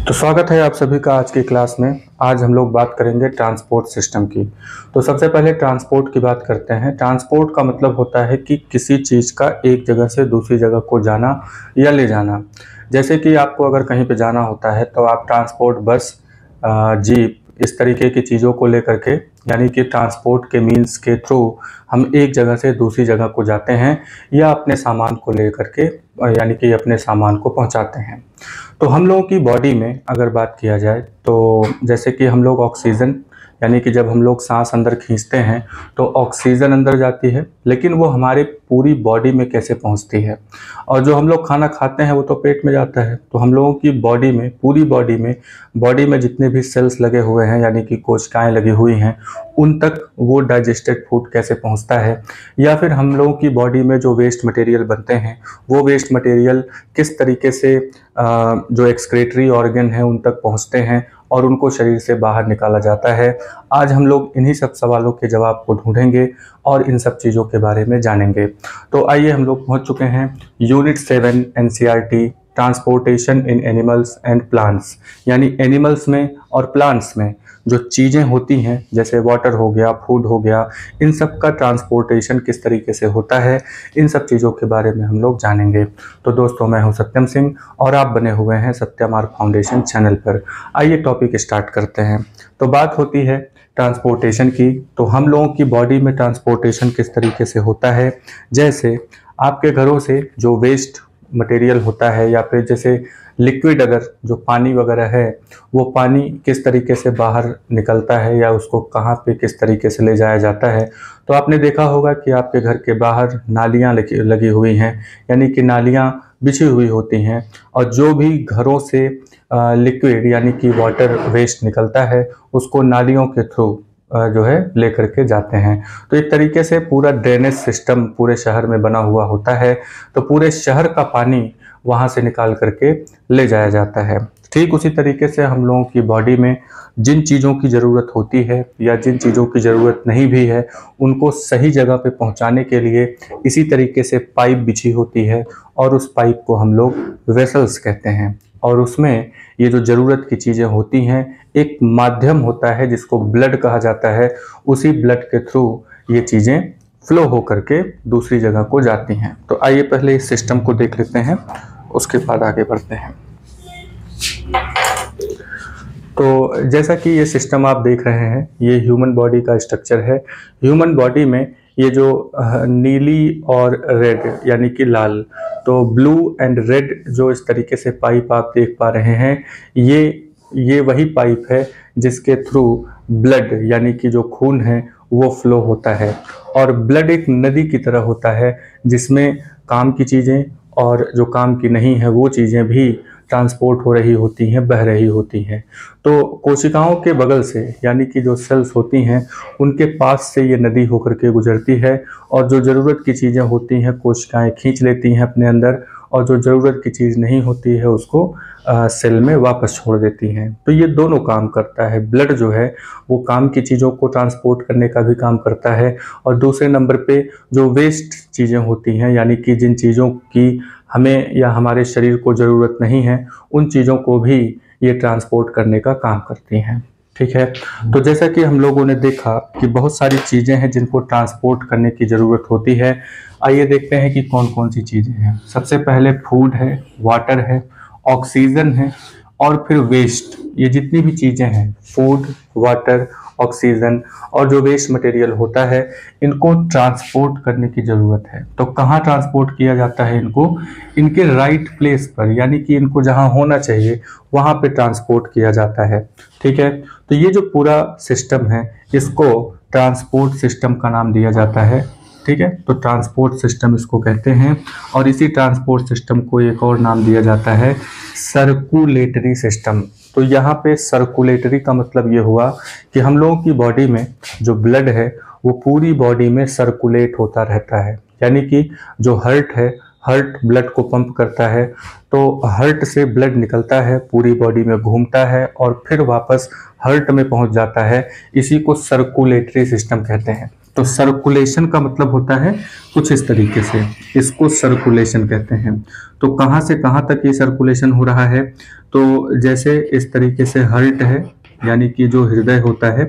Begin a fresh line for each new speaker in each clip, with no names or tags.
तो स्वागत है आप सभी का आज की क्लास में। आज हम लोग बात करेंगे ट्रांसपोर्ट सिस्टम की। तो सबसे पहले ट्रांसपोर्ट की बात करते हैं। ट्रांसपोर्ट का मतलब होता है कि किसी चीज़ का एक जगह से दूसरी जगह को जाना या ले जाना। जैसे कि आपको अगर कहीं पे जाना होता है तो आप ट्रांसपोर्ट बस, जीप, इस तरीके की चीज़ों को लेकर के, यानी कि ट्रांसपोर्ट के मीन्स के थ्रू हम एक जगह से दूसरी जगह को जाते हैं या अपने सामान को लेकर के, यानी कि अपने सामान को पहुंचाते हैं। तो हम लोगों की बॉडी में अगर बात किया जाए तो जैसे कि हम लोग ऑक्सीजन, यानी कि जब हम लोग सांस अंदर खींचते हैं तो ऑक्सीजन अंदर जाती है, लेकिन वो हमारे पूरी बॉडी में कैसे पहुंचती है। और जो हम लोग खाना खाते हैं वो तो पेट में जाता है। तो हम लोगों की बॉडी में, पूरी बॉडी में जितने भी सेल्स लगे हुए हैं, यानी कि कोशिकाएं लगी हुई हैं, उन तक वो डाइजेस्टेड फूड कैसे पहुंचता है, या फिर हम लोगों की बॉडी में जो वेस्ट मटेरियल बनते हैं वो वेस्ट मटेरियल किस तरीके से जो एक्सक्रीटरी ऑर्गन है उन तक पहुंचते हैं और उनको शरीर से बाहर निकाला जाता है। आज हम लोग इन्हीं सब सवालों के जवाब को ढूंढेंगे और इन सब चीज़ों के बारे में जानेंगे। तो आइए हम लोग पहुंच चुके हैं unit 7 NCERT, transportation in animals and plants. यानी एनिमल्स में और प्लांट्स में जो चीज़ें होती हैं, जैसे वाटर हो गया, फूड हो गया, इन सब का ट्रांसपोर्टेशन किस तरीके से होता है, इन सब चीज़ों के बारे में हम लोग जानेंगे। तो दोस्तों, मैं हूं सत्यम सिंह और आप बने हुए हैं सत्यम आर फाउंडेशन चैनल पर। आइए टॉपिक स्टार्ट करते हैं। तो बात होती है ट्रांसपोर्टेशन की। तो हम लोगों की बॉडी में ट्रांसपोर्टेशन किस तरीके से होता है, जैसे आपके घरों से जो वेस्ट मटेरियल होता है, या फिर जैसे लिक्विड, अगर जो पानी वगैरह है, वो पानी किस तरीके से बाहर निकलता है या उसको कहाँ पे किस तरीके से ले जाया जाता है। तो आपने देखा होगा कि आपके घर के बाहर नालियाँ लगी हुई हैं, यानी कि नालियाँ बिछी हुई होती हैं, और जो भी घरों से लिक्विड यानी कि वाटर वेस्ट निकलता है उसको नालियों के थ्रू जो है लेकर के जाते हैं। तो एक तरीके से पूरा ड्रेनेज सिस्टम पूरे शहर में बना हुआ होता है। तो पूरे शहर का पानी वहाँ से निकाल करके ले जाया जाता है। ठीक उसी तरीके से हम लोगों की बॉडी में जिन चीज़ों की ज़रूरत होती है या जिन चीज़ों की ज़रूरत नहीं भी है, उनको सही जगह पे पहुँचाने के लिए इसी तरीके से पाइप बिछी होती है, और उस पाइप को हम लोग वेसल्स कहते हैं। और उसमें ये जो ज़रूरत की चीज़ें होती हैं, एक माध्यम होता है जिसको ब्लड कहा जाता है। उसी ब्लड के थ्रू ये चीज़ें फ्लो हो करके दूसरी जगह को जाती हैं। तो आइए पहले इस सिस्टम को देख लेते हैं, उसके बाद आगे बढ़ते हैं। तो जैसा कि ये सिस्टम आप देख रहे हैं, ये ह्यूमन बॉडी का स्ट्रक्चर है। ह्यूमन बॉडी में ये जो नीली और रेड यानी कि लाल, तो ब्लू एंड रेड जो इस तरीके से पाइप आप देख पा रहे हैं, ये वही पाइप है जिसके थ्रू ब्लड यानी कि जो खून है वो फ्लो होता है। और ब्लड एक नदी की तरह होता है जिसमें काम की चीज़ें और जो काम की नहीं है वो चीज़ें भी ट्रांसपोर्ट हो रही होती हैं, बह रही होती हैं। तो कोशिकाओं के बगल से, यानी कि जो सेल्स होती हैं उनके पास से ये नदी होकर के गुजरती है, और जो ज़रूरत की चीज़ें होती हैं कोशिकाएं खींच लेती हैं अपने अंदर, और जो ज़रूरत की चीज़ नहीं होती है उसको सेल में वापस छोड़ देती हैं। तो ये दोनों काम करता है। ब्लड जो है वो काम की चीज़ों को ट्रांसपोर्ट करने का भी काम करता है, और दूसरे नंबर पे जो वेस्ट चीज़ें होती हैं, यानी कि जिन चीज़ों की हमें या हमारे शरीर को ज़रूरत नहीं है, उन चीज़ों को भी ये ट्रांसपोर्ट करने का काम करती हैं। ठीक है। तो जैसा कि हम लोगों ने देखा कि बहुत सारी चीज़ें हैं जिनको ट्रांसपोर्ट करने की ज़रूरत होती है। आइए देखते हैं कि कौन कौन सी चीज़ें हैं। सबसे पहले फूड है, वाटर है, ऑक्सीजन है, और फिर वेस्ट। ये जितनी भी चीज़ें हैं, फूड, वाटर, ऑक्सीजन और जो वेस्ट मटेरियल होता है, इनको ट्रांसपोर्ट करने की ज़रूरत है। तो कहाँ ट्रांसपोर्ट किया जाता है इनको? इनके राइट प्लेस पर, यानी कि इनको जहाँ होना चाहिए वहाँ पे ट्रांसपोर्ट किया जाता है। ठीक है। तो ये जो पूरा सिस्टम है इसको ट्रांसपोर्ट सिस्टम का नाम दिया जाता है। ठीक है। तो ट्रांसपोर्ट सिस्टम इसको कहते हैं, और इसी ट्रांसपोर्ट सिस्टम को एक और नाम दिया जाता है सर्कुलेटरी सिस्टम। तो यहाँ पे सर्कुलेटरी का मतलब ये हुआ कि हम लोगों की बॉडी में जो ब्लड है वो पूरी बॉडी में सर्कुलेट होता रहता है। यानी कि जो हार्ट है, हार्ट ब्लड को पंप करता है, तो हार्ट से ब्लड निकलता है, पूरी बॉडी में घूमता है और फिर वापस हार्ट में पहुंच जाता है। इसी को सर्कुलेटरी सिस्टम कहते हैं। तो सर्कुलेशन का मतलब होता है कुछ इस तरीके से, इसको सर्कुलेशन कहते हैं। तो कहाँ से कहाँ तक ये सर्कुलेशन हो रहा है, तो जैसे इस तरीके से हार्ट है, यानी कि जो हृदय होता है,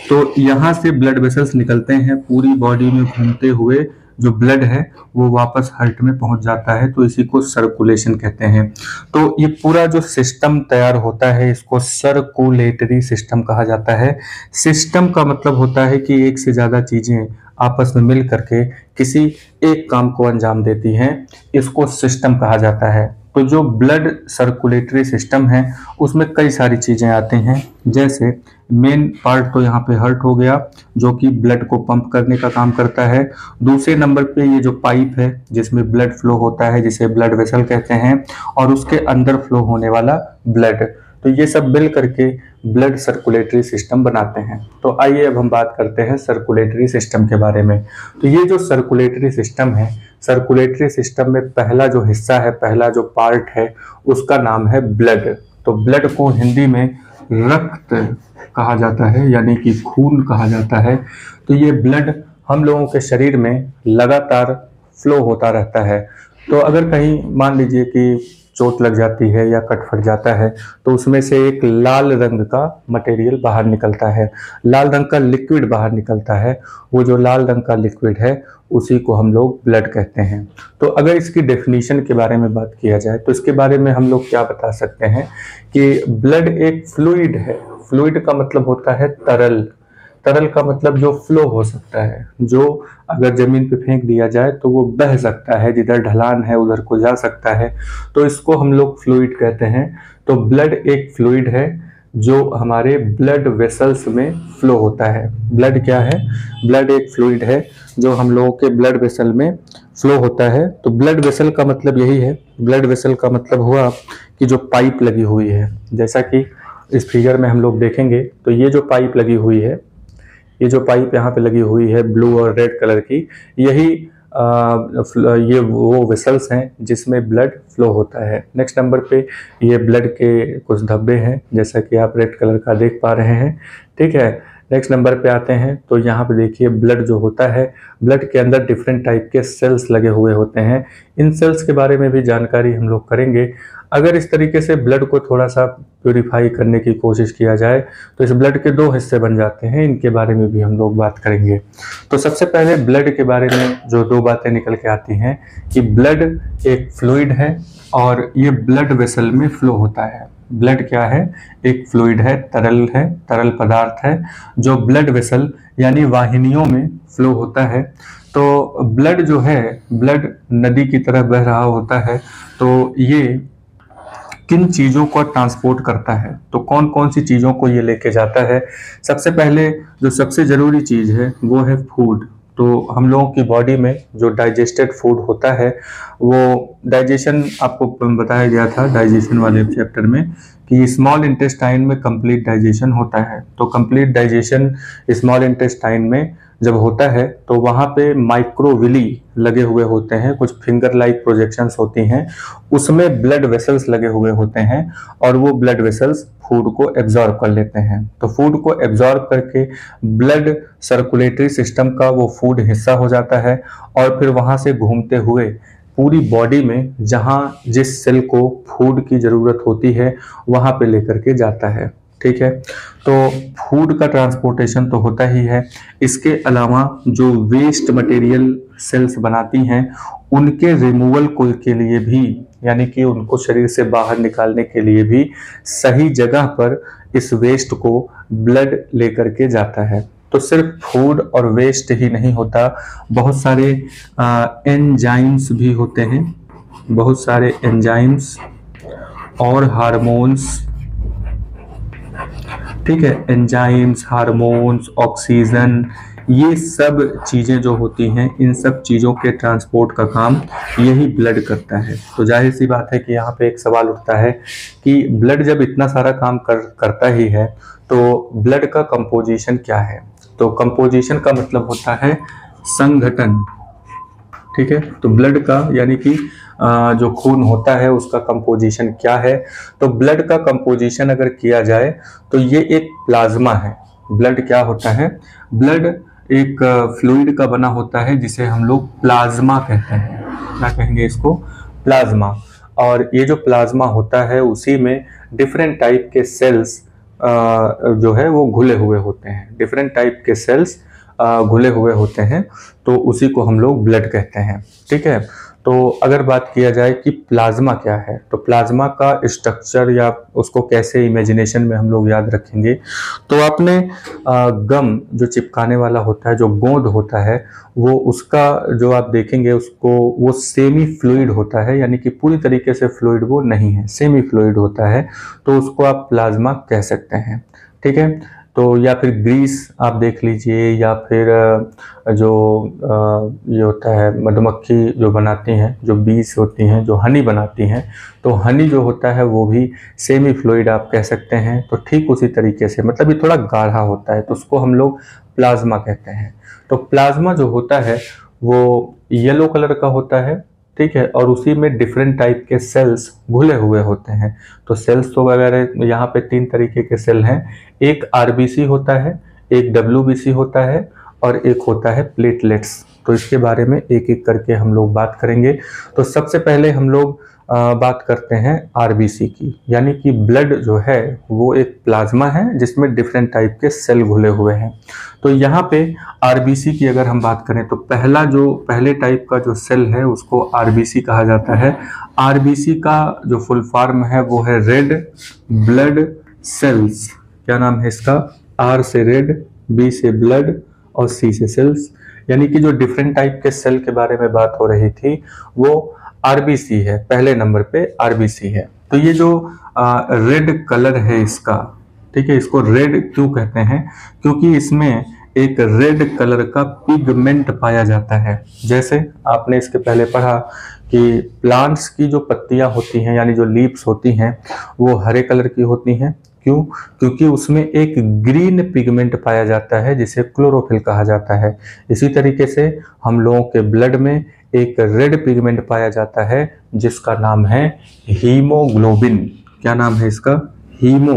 तो यहाँ से ब्लड वेसल्स निकलते हैं, पूरी बॉडी में घूमते हुए जो ब्लड है वो वापस हार्ट में पहुंच जाता है, तो इसी को सर्कुलेशन कहते हैं। तो ये पूरा जो सिस्टम तैयार होता है इसको सर्कुलेटरी सिस्टम कहा जाता है। सिस्टम का मतलब होता है कि एक से ज्यादा चीजें आपस में मिल करके किसी एक काम को अंजाम देती हैं, इसको सिस्टम कहा जाता है। तो जो ब्लड सर्कुलेटरी सिस्टम है उसमें कई सारी चीजें आती हैं, जैसे मेन पार्ट तो यहाँ पे हार्ट हो गया जो कि ब्लड को पंप करने का काम करता है। दूसरे नंबर पे ये जो पाइप है जिसमें ब्लड फ्लो होता है जिसे ब्लड वेसल कहते हैं, और उसके अंदर फ्लो होने वाला ब्लड, तो ये सब मिल करके ब्लड सर्कुलेटरी सिस्टम बनाते हैं। तो आइए अब हम बात करते हैं सर्कुलेटरी सिस्टम के बारे में। तो ये जो सर्कुलेटरी सिस्टम है, सर्कुलेटरी सिस्टम में पहला जो हिस्सा है, पहला जो पार्ट है उसका नाम है ब्लड। तो ब्लड को हिंदी में रक्त कहा जाता है, यानी कि खून कहा जाता है। तो ये ब्लड हम लोगों के शरीर में लगातार फ्लो होता रहता है। तो अगर कहीं मान लीजिए कि चोट लग जाती है या कट फट जाता है तो उसमें से एक लाल रंग का मटेरियल बाहर निकलता है, लाल रंग का लिक्विड बाहर निकलता है। वो जो लाल रंग का लिक्विड है उसी को हम लोग ब्लड कहते हैं। तो अगर इसकी डेफिनेशन के बारे में बात किया जाए तो इसके बारे में हम लोग क्या बता सकते हैं कि ब्लड एक फ्लूइड है। फ्लूइड का मतलब होता है तरल, तरल का मतलब जो फ्लो हो सकता है, जो अगर जमीन पे फेंक दिया जाए तो वो बह सकता है, जिधर ढलान है उधर को जा सकता है, तो इसको हम लोग फ्लूइड कहते हैं। तो ब्लड एक फ्लूइड है जो हमारे ब्लड वेसल्स में फ्लो होता है। ब्लड क्या है? ब्लड एक फ्लूइड है जो हम लोगों के ब्लड वेसल में फ्लो होता है। तो ब्लड वेसल का मतलब यही है, ब्लड वेसल का मतलब हुआ कि जो पाइप लगी हुई है, जैसा कि इस फिगर में हम लोग देखेंगे तो ये जो पाइप लगी हुई है, ये जो पाइप यहाँ पे लगी हुई है ब्लू और रेड कलर की, यही ये वो वेसल्स हैं जिसमें ब्लड फ्लो होता है। नेक्स्ट नंबर पे ये ब्लड के कुछ धब्बे हैं जैसा कि आप रेड कलर का देख पा रहे हैं, ठीक है। नेक्स्ट नंबर पे आते हैं तो यहाँ पे देखिए ब्लड जो होता है, ब्लड के अंदर डिफरेंट टाइप के सेल्स लगे हुए होते हैं। इन सेल्स के बारे में भी जानकारी हम लोग करेंगे। अगर इस तरीके से ब्लड को थोड़ा सा प्यूरिफाई करने की कोशिश किया जाए तो इस ब्लड के दो हिस्से बन जाते हैं, इनके बारे में भी हम लोग बात करेंगे। तो सबसे पहले ब्लड के बारे में जो दो बातें निकल के आती हैं कि ब्लड एक फ्लूइड है और ये ब्लड वेसल में फ्लो होता है। ब्लड क्या है? एक फ्लूइड है, तरल पदार्थ है जो ब्लड वेसल यानी वाहिनियों में फ्लो होता है। तो ब्लड जो है, ब्लड नदी की तरह बह रहा होता है। तो ये किन चीज़ों को ट्रांसपोर्ट करता है, तो कौन कौन सी चीज़ों को ये लेके जाता है? सबसे पहले जो सबसे ज़रूरी चीज़ है वो है फूड। तो हम लोगों की बॉडी में जो डाइजेस्टेड फूड होता है, वो डाइजेशन आपको बताया गया था डाइजेशन वाले चैप्टर में कि स्मॉल इंटेस्टाइन में कंप्लीट डाइजेशन होता है। तो कंप्लीट डाइजेशन स्मॉल इंटेस्टाइन में जब होता है तो वहाँ पे माइक्रोविली लगे हुए होते हैं, कुछ फिंगर लाइक प्रोजेक्शंस होती हैं, उसमें ब्लड वेसल्स लगे हुए होते हैं और वो ब्लड वेसल्स फूड को एब्जॉर्ब कर लेते हैं। तो फूड को एब्जॉर्ब करके ब्लड सर्कुलेटरी सिस्टम का वो फूड हिस्सा हो जाता है और फिर वहाँ से घूमते हुए पूरी बॉडी में जहाँ जिस सेल को फूड की ज़रूरत होती है वहाँ पे लेकर के जाता है, ठीक है। तो फूड का ट्रांसपोर्टेशन तो होता ही है, इसके अलावा जो वेस्ट मटेरियल सेल्स बनाती हैं उनके रिमूवल को के लिए भी, यानी कि उनको शरीर से बाहर निकालने के लिए भी सही जगह पर इस वेस्ट को ब्लड लेकर के जाता है। तो सिर्फ फूड और वेस्ट ही नहीं होता, बहुत सारे एंजाइम्स भी होते हैं, बहुत सारे एंजाइम्स और हार्मोन्स, ठीक है। एंजाइम्स, हार्मोन्स, ऑक्सीजन, ये सब चीज़ें जो होती हैं, इन सब चीज़ों के ट्रांसपोर्ट का काम यही ब्लड करता है। तो जाहिर सी बात है कि यहाँ पे एक सवाल उठता है कि ब्लड जब इतना सारा काम करता ही है तो ब्लड का कंपोजिशन क्या है? तो कंपोजिशन का मतलब होता है संगठन, ठीक है। तो ब्लड का यानी कि जो खून होता है उसका कंपोजिशन क्या है? तो ब्लड का कंपोजिशन अगर किया जाए तो ये एक प्लाज्मा है। ब्लड क्या होता है? ब्लड एक फ्लूइड का बना होता है जिसे हम लोग प्लाज्मा कहते हैं। क्या कहेंगे इसको? प्लाज्मा। और ये जो प्लाज्मा होता है उसी में डिफरेंट टाइप के सेल्स जो है वो घुले हुए होते हैं, डिफरेंट टाइप के सेल्स घुले हुए होते हैं, तो उसी को हम लोग ब्लड कहते हैं। ठीक है, तो अगर बात किया जाए कि प्लाज्मा क्या है, तो प्लाज्मा का स्ट्रक्चर या उसको कैसे इमेजिनेशन में हम लोग याद रखेंगे, तो आपने गम जो चिपकाने वाला होता है, जो गोंद होता है, वो उसका जो आप देखेंगे उसको, वो सेमी फ्लूइड होता है, यानी कि पूरी तरीके से फ्लूइड वो नहीं है, सेमी फ्लूइड होता है, तो उसको आप प्लाज्मा कह सकते हैं। ठीक है, तो या फिर ग्रीस आप देख लीजिए, या फिर जो ये होता है मधुमक्खी जो बनाती हैं, जो बीज होती हैं, जो हनी बनाती हैं, तो हनी जो होता है वो भी सेमी फ्लूइड आप कह सकते हैं। तो ठीक उसी तरीके से, मतलब ये थोड़ा गाढ़ा होता है, तो उसको हम लोग प्लाज्मा कहते हैं। तो प्लाज्मा जो होता है वो येलो कलर का होता है। ठीक है, और उसी में डिफरेंट टाइप के सेल्स घुले हुए होते हैं। तो सेल्स तो वगैरह यहाँ पे 3 तरीके के सेल हैं, एक आरबीसी होता है, एक डब्ल्यूबीसी होता है, और एक होता है प्लेटलेट्स। तो इसके बारे में एक एक करके हम लोग बात करेंगे। तो सबसे पहले हम लोग बात करते हैं आरबीसी की, यानी कि ब्लड जो है वो एक प्लाज्मा है जिसमें डिफरेंट टाइप के सेल घुले हुए हैं। तो यहाँ पे आरबीसी की अगर हम बात करें तो पहले टाइप का जो सेल है उसको आरबीसी कहा जाता है। आरबीसी का जो फुल फॉर्म है वो है रेड ब्लड सेल्स। क्या नाम है इसका? आर से रेड, बी से ब्लड और सी से सेल्स। यानी कि जो डिफरेंट टाइप के सेल के बारे में बात हो रही थी वो आरबीसी है, पहले नंबर पे आरबीसी है। तो ये जो रेड कलर है इसका, ठीक है, इसको रेड क्यों कहते हैं? क्योंकि इसमें एक रेड कलर का पिगमेंट पाया जाता है। जैसे आपने इसके पहले पढ़ा कि प्लांट्स की जो पत्तियां होती हैं, यानी जो लीव्स होती हैं, वो हरे कलर की होती हैं। क्यों? क्योंकि उसमें एक ग्रीन पिगमेंट पाया जाता है जिसे क्लोरोफिल कहा जाता है। इसी तरीके से हम लोगों के ब्लड में एक रेड पिगमेंट पाया जाता है जिसका नाम है हीमोग्लोबिन। क्या नाम है इसका? Hemo,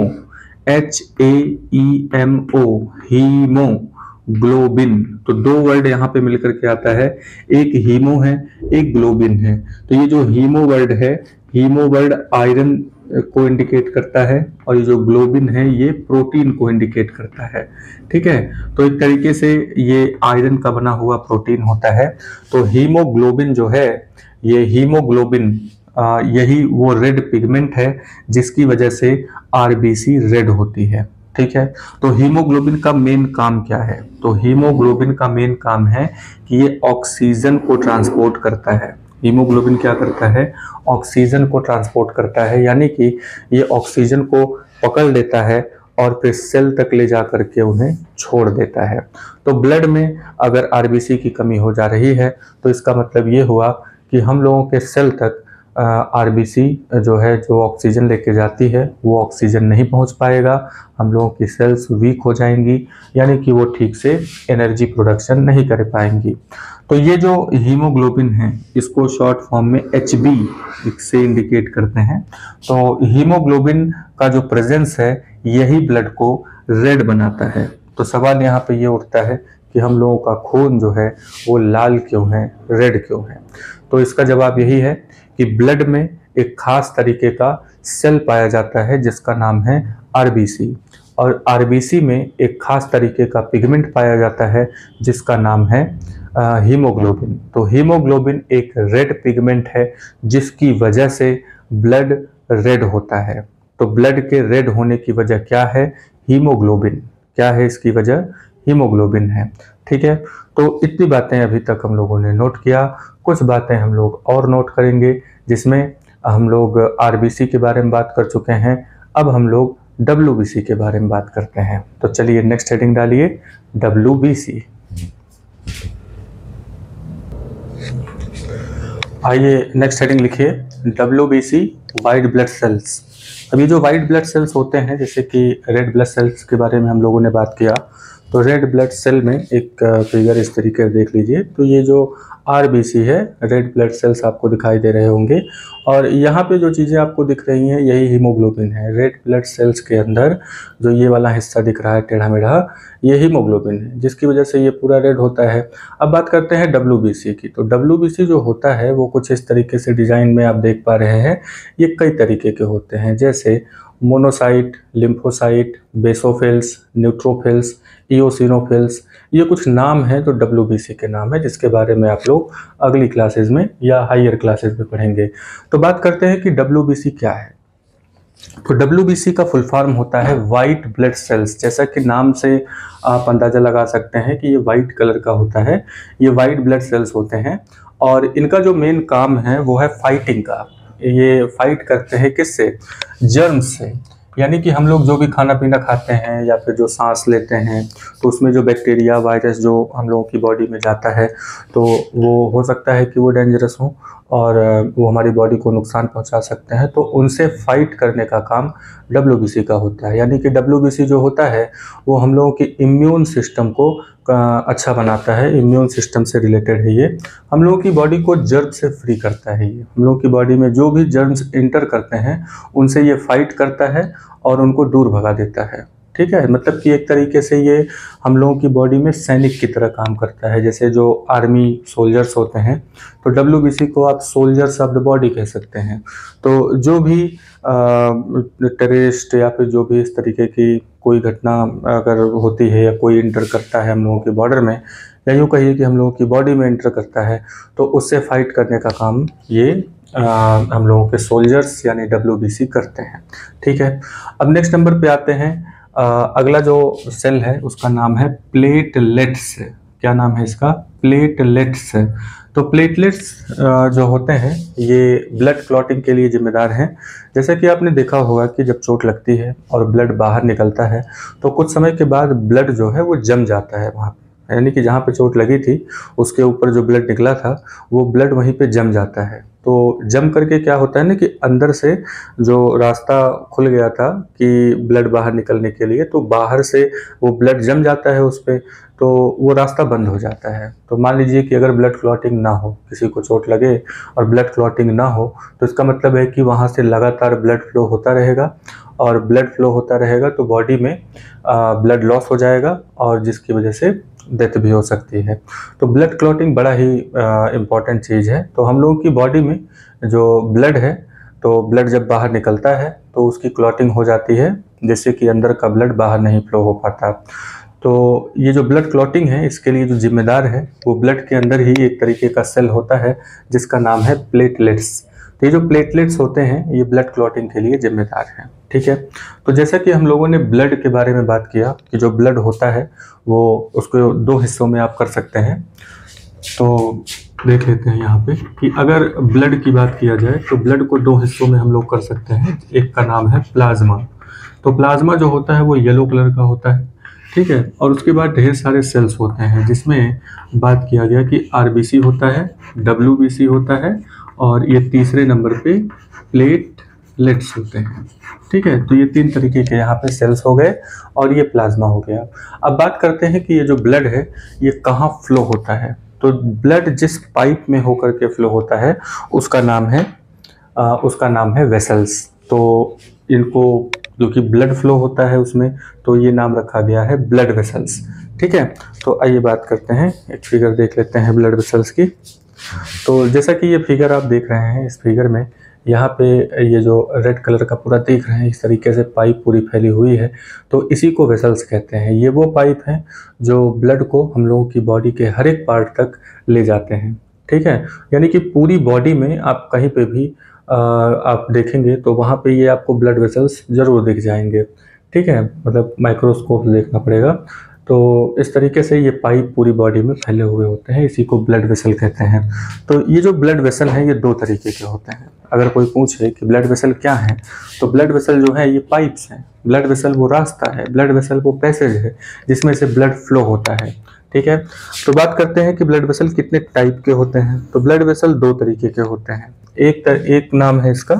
HAEMO, haemoglobin. तो 2 वर्ड यहाँ पे मिलकर के आता है, एक हीमो है, एक ग्लोबिन है। तो ये जो हीमो वर्ड है, हीमो वर्ड आयरन को इंडिकेट करता है, और ये जो ग्लोबिन है ये प्रोटीन को इंडिकेट करता है। ठीक है, तो एक तरीके से ये आयरन का बना हुआ प्रोटीन होता है। तो हीमोग्लोबिन जो है, ये हीमोग्लोबिन यही वो रेड पिगमेंट है जिसकी वजह से आरबीसी रेड होती है। ठीक है, तो हीमोग्लोबिन का मेन काम क्या है? तो हीमोग्लोबिन का मेन काम है कि ये ऑक्सीजन को ट्रांसपोर्ट करता है। हीमोग्लोबिन क्या करता है? ऑक्सीजन को ट्रांसपोर्ट करता है, यानी कि ये ऑक्सीजन को पकड़ लेता है और फिर सेल तक ले जा करके उन्हें छोड़ देता है। तो ब्लड में अगर आरबीसी की कमी हो जा रही है तो इसका मतलब ये हुआ कि हम लोगों के सेल तक आरबीसी जो है, जो ऑक्सीजन लेके जाती है, वो ऑक्सीजन नहीं पहुंच पाएगा। हम लोगों की सेल्स वीक हो जाएंगी, यानी कि वो ठीक से एनर्जी प्रोडक्शन नहीं कर पाएंगी। तो ये जो हीमोग्लोबिन है इसको शॉर्ट फॉर्म में HB से इंडिकेट करते हैं। तो हीमोग्लोबिन का जो प्रेजेंस है यही ब्लड को रेड बनाता है। तो सवाल यहाँ पे ये उठता है कि हम लोगों का खून जो है वो लाल क्यों है, रेड क्यों है? तो इसका जवाब यही है कि ब्लड में एक खास तरीके का सेल पाया जाता है जिसका नाम है आरबीसी, और आरबीसी में एक खास तरीके का पिगमेंट पाया जाता है जिसका नाम है हीमोग्लोबिन। तो हीमोग्लोबिन एक रेड पिगमेंट है जिसकी वजह से ब्लड रेड होता है। तो ब्लड के रेड होने की वजह क्या है? हीमोग्लोबिन। क्या है इसकी वजह? हीमोग्लोबिन है। ठीक है, तो इतनी बातें अभी तक हम लोगों ने नोट किया। कुछ बातें हम लोग और नोट करेंगे जिसमें हम लोग आरबीसी के बारे में बात कर चुके हैं, अब हम लोग डब्ल्यूबीसी के बारे में बात करते हैं। तो चलिए नेक्स्ट हेडिंग डालिए, डब्ल्यूबीसी। आइए नेक्स्ट हेडिंग लिखिए, डब्ल्यूबीसी वाइट ब्लड सेल्स। अब ये जो वाइट ब्लड सेल्स होते हैं, जैसे कि रेड ब्लड सेल्स के बारे में हम लोगों ने बात किया, तो रेड ब्लड सेल में एक फिगर इस तरीके से देख लीजिए। तो ये जो आरबीसी है, रेड ब्लड सेल्स आपको दिखाई दे रहे होंगे, और यहाँ पे जो चीज़ें आपको दिख रही हैं यही हीमोग्लोबिन है। रेड ब्लड सेल्स के अंदर जो ये वाला हिस्सा दिख रहा है टेढ़ा मेढ़ा, ये हीमोग्लोबिन है, जिसकी वजह से ये पूरा रेड होता है। अब बात करते हैं डब्ल्यूबीसी की। तो डब्ल्यूबीसी जो होता है वो कुछ इस तरीके से डिजाइन में आप देख पा रहे हैं। ये कई तरीके के होते हैं, जैसे monocyte, lymphocyte, basophils, neutrophils, eosinophils, ये कुछ नाम हैं जो डब्ल्यूबीसी के नाम है, जिसके बारे में आप लोग अगली क्लासेस में या हायर क्लासेस में पढ़ेंगे। तो बात करते हैं कि डब्ल्यूबीसी क्या है। तो डब्ल्यूबीसी का फुल फॉर्म होता है वाइट ब्लड सेल्स। जैसा कि नाम से आप अंदाजा लगा सकते हैं कि ये वाइट कलर का होता है, ये वाइट ब्लड सेल्स होते हैं, और इनका जो मेन काम है वो है फाइटिंग का। ये फाइट करते हैं किससे? जर्म से। यानी कि हम लोग जो भी खाना पीना खाते हैं या फिर जो सांस लेते हैं, तो उसमें जो बैक्टीरिया वायरस जो हम लोगों की बॉडी में जाता है, तो वो हो सकता है कि वो डेंजरस हो और वो हमारी बॉडी को नुकसान पहुंचा सकते हैं। तो उनसे फाइट करने का काम डब्ल्यूबीसी का होता है। यानी कि डब्ल्यूबीसी जो होता है वो हम लोगों की इम्यून सिस्टम को अच्छा बनाता है। इम्यून सिस्टम से रिलेटेड है ये। हम लोगों की बॉडी को जर्म से फ्री करता है ये। हम लोगों की बॉडी में जो भी जर्म्स इंटर करते हैं उनसे ये फाइट करता है और उनको दूर भगा देता है। ठीक है, मतलब कि एक तरीके से ये हम लोगों की बॉडी में सैनिक की तरह काम करता है। जैसे जो आर्मी सोल्जर्स होते हैं, तो डब्ल्यूबीसी को आप सोल्जर्स ऑफ द बॉडी कह सकते हैं। तो जो भी टेररिस्ट या फिर जो भी इस तरीके की कोई घटना अगर होती है या कोई इंटर करता है हम लोगों के बॉर्डर में, या यूँ कहिए कि हम लोगों की बॉडी में इंटर करता है, तो उससे फाइट करने का काम ये हम लोगों के सोल्जर्स यानी डब्ल्यूबीसी करते हैं। ठीक है, अब नेक्स्ट नंबर पे आते हैं। अगला जो सेल है उसका नाम है प्लेटलेट्स। क्या नाम है इसका? प्लेटलेट्स। तो प्लेटलेट्स जो होते हैं ये ब्लड क्लॉटिंग के लिए जिम्मेदार हैं। जैसा कि आपने देखा होगा कि जब चोट लगती है और ब्लड बाहर निकलता है तो कुछ समय के बाद ब्लड जो है वो जम जाता है वहाँ पे। यानी कि जहाँ पे चोट लगी थी उसके ऊपर जो ब्लड निकला था वो ब्लड वहीं पे जम जाता है। तो जम करके क्या होता है ना कि अंदर से जो रास्ता खुल गया था कि ब्लड बाहर निकलने के लिए, तो बाहर से वो ब्लड जम जाता है उस पर, तो वो रास्ता बंद हो जाता है। तो मान लीजिए कि अगर ब्लड क्लॉटिंग ना हो, किसी को चोट लगे और ब्लड क्लॉटिंग ना हो, तो इसका मतलब है कि वहाँ से लगातार ब्लड फ्लो होता रहेगा, और ब्लड फ्लो होता रहेगा तो बॉडी में ब्लड लॉस हो जाएगा और जिसकी वजह से डेथ भी हो सकती है। तो ब्लड क्लॉटिंग बड़ा ही इम्पॉर्टेंट चीज़ है। तो हम लोगों की बॉडी में जो ब्लड है, तो ब्लड जब बाहर निकलता है तो उसकी क्लॉटिंग हो जाती है, जिससे कि अंदर का ब्लड बाहर नहीं फ्लो हो पाता। तो ये जो ब्लड क्लॉटिंग है इसके लिए जो जिम्मेदार है वो ब्लड के अंदर ही एक तरीके का सेल होता है जिसका नाम है प्लेटलेट्स। तो ये जो प्लेटलेट्स होते हैं ये ब्लड क्लॉटिंग के लिए जिम्मेदार हैं। ठीक है, तो जैसा कि हम लोगों ने ब्लड के बारे में बात किया कि जो ब्लड होता है वो उसको दो हिस्सों में आप कर सकते हैं। तो देख लेते हैं यहाँ पे कि अगर ब्लड की बात किया जाए तो ब्लड को दो हिस्सों में हम लोग कर सकते हैं। एक का नाम है प्लाज्मा। तो प्लाज्मा जो होता है वो येलो कलर का होता है। ठीक है, और उसके बाद ढेर सारे सेल्स होते हैं जिसमें बात किया गया कि आरबीसी होता है, डब्ल्यूबीसी होता है, और ये तीसरे नंबर पे प्लेटलेट्स होते हैं। ठीक है, तो ये तीन तरीके के यहाँ पे सेल्स हो गए और ये प्लाज्मा हो गया। अब बात करते हैं कि ये जो ब्लड है ये कहाँ फ्लो होता है। तो ब्लड जिस पाइप में होकर के फ्लो होता है उसका नाम है वेसल्स। तो इनको जो कि ब्लड फ्लो होता है उसमें, तो ये नाम रखा गया है ब्लड वेसल्स। ठीक है, तो आइए बात करते हैं, एक फिगर देख लेते हैं ब्लड वेसल्स की। तो जैसा कि ये फिगर आप देख रहे हैं, इस फिगर में यहाँ पे ये जो रेड कलर का पूरा देख रहे हैं इस तरीके से पाइप पूरी फैली हुई है, तो इसी को वेसल्स कहते हैं। ये वो पाइप हैं जो ब्लड को हम लोगों की बॉडी के हर एक पार्ट तक ले जाते हैं। ठीक है, यानी कि पूरी बॉडी में आप कहीं पे भी आप देखेंगे तो वहाँ पे ये आपको ब्लड वेसल्स ज़रूर दिख जाएंगे। ठीक है, मतलब माइक्रोस्कोप देखना पड़ेगा। तो इस तरीके से ये पाइप पूरी बॉडी में फैले हुए होते हैं, इसी को ब्लड वेसल कहते हैं। तो ये जो ब्लड वेसल हैं ये दो तरीके के होते हैं। अगर कोई पूछे कि ब्लड वेसल क्या है, तो ब्लड वेसल जो है ये पाइप्स हैं। ब्लड वेसल वो रास्ता है, ब्लड वेसल वो पैसेज है जिसमें से ब्लड फ्लो होता है। ठीक है, तो बात करते हैं कि ब्लड वेसल कितने टाइप के होते हैं। तो ब्लड वेसल दो तरीके के होते हैं। एक नाम है इसका